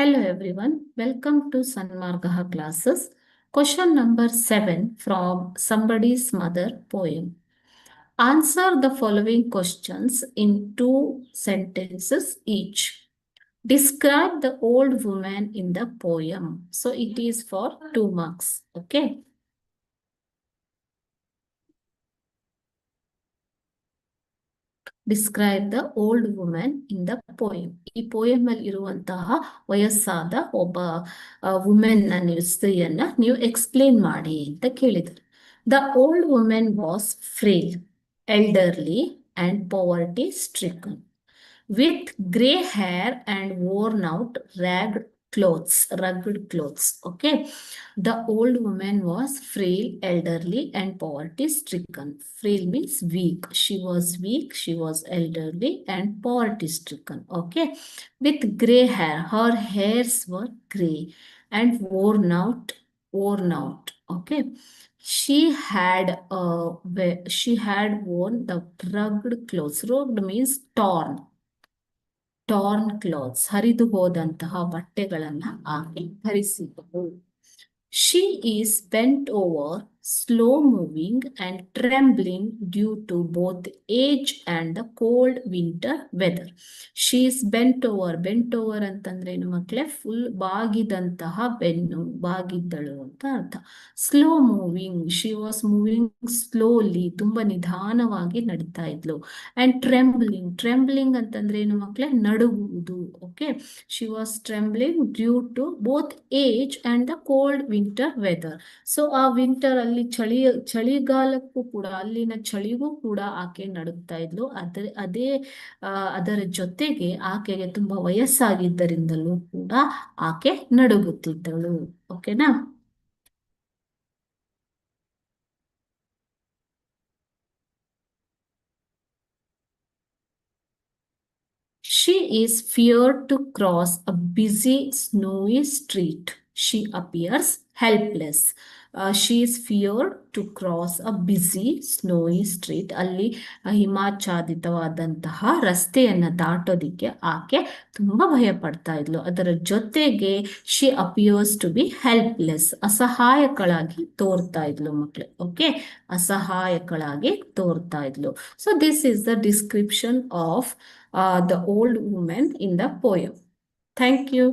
Hello everyone, welcome to Sanmargaha classes. Question number 7 from Somebody's Mother poem. Answer the following questions in 2 sentences each. Describe the old woman in the poem. So it is for 2 marks. Okay. Describe the old women in the poem. ಈ poem ಅಲ್ಲಿ ಇರುವಂತಹ ವಯಸ್ಸಾದ ಒಬ್ಬ women ಸ್ತ್ರೀಯನ್ನ ನೀವು explain ಮಾಡಿ ಅಂತ ಕೇಳಿದರು. The old women was frail, elderly and poverty stricken, with gray hair and worn out rugged clothes. Okay. The old woman was frail, elderly, and poverty stricken. Frail means weak. She was weak, she was elderly, and poverty stricken. Okay. With gray hair. Her hairs were gray and worn out. Okay. She had worn the rugged clothes. Rugged means torn clothes, ಹರಿದು ಹೋದಂತಹ ಬಟ್ಟೆಗಳನ್ನ ಆಕೆ ಧರಿಸಿದಳು. She is bent over, slow moving and trembling due to both age and the cold winter weather. She is bent over. Bent over ಅಂತಂದ್ರೆ ಏನು ಮಕ್ಕಳೇ? Full ಬಾಗಿದಂತಹ ಬೆನ್ನು, ಬಾಗಿದ್ದಳು ಅಂತ ಅರ್ಥ. Slow moving, she was moving slowly, ತುಂಬಾ ನಿಧಾನವಾಗಿ ನಡೀತಾ ಇದ್ಲು. ಅಂಡ್ ಟ್ರೆಂಬ್ಲಿಂಗ್ ಅಂತಂದ್ರೆ ಏನು ಮಕ್ಕಳೇ? ನಡುಗುವುದು. Okay. She was trembling due to both age and the cold winter weather. So ಆ ವಿಂಟರ್ ಅಲ್ಲಿ ಚಳಿಗಾಲಕ್ಕೂ ಕೂಡ, ಅಲ್ಲಿನ ಚಳಿಗೂ ಕೂಡ ಆಕೆ ನಡುಗ್ತಾ ಇದ್ಲು. ಅದರ ಜೊತೆಗೆ ಆಕೆಗೆ ತುಂಬಾ ವಯಸ್ಸಾಗಿದ್ದರಿಂದಲೂ ಕೂಡ ಆಕೆ ನಡುಗುತ್ತಿದ್ದಳು. ಓಕೆನಾ? She is feared to cross a busy snowy street. She appears helpless. She is feared to cross a busy snowy street. ಅಲ್ಲಿ ಹಿಮಾಚ್ಛಾದಿತವಾದಂತಹ ರಸ್ತೆಯನ್ನ ದಾಟೋದಿಕ್ಕೆ ಆಕೆ ತುಂಬಾ ಭಯ ಪಡ್ತಾ ಇದ್ಲು. ಅದರ ಜೊತೆಗೆ she appears to be helpless. ಅಸಹಾಯಕಳಾಗಿ ತೋರ್ತಾ ಇದ್ಲು ಮಕ್ಕಳು. ಓಕೆ. ಅಸಹಾಯಕಳಾಗಿ ತೋರ್ತಾ ಇದ್ಲು. So this is the description of the old woman in the poem. Thank you.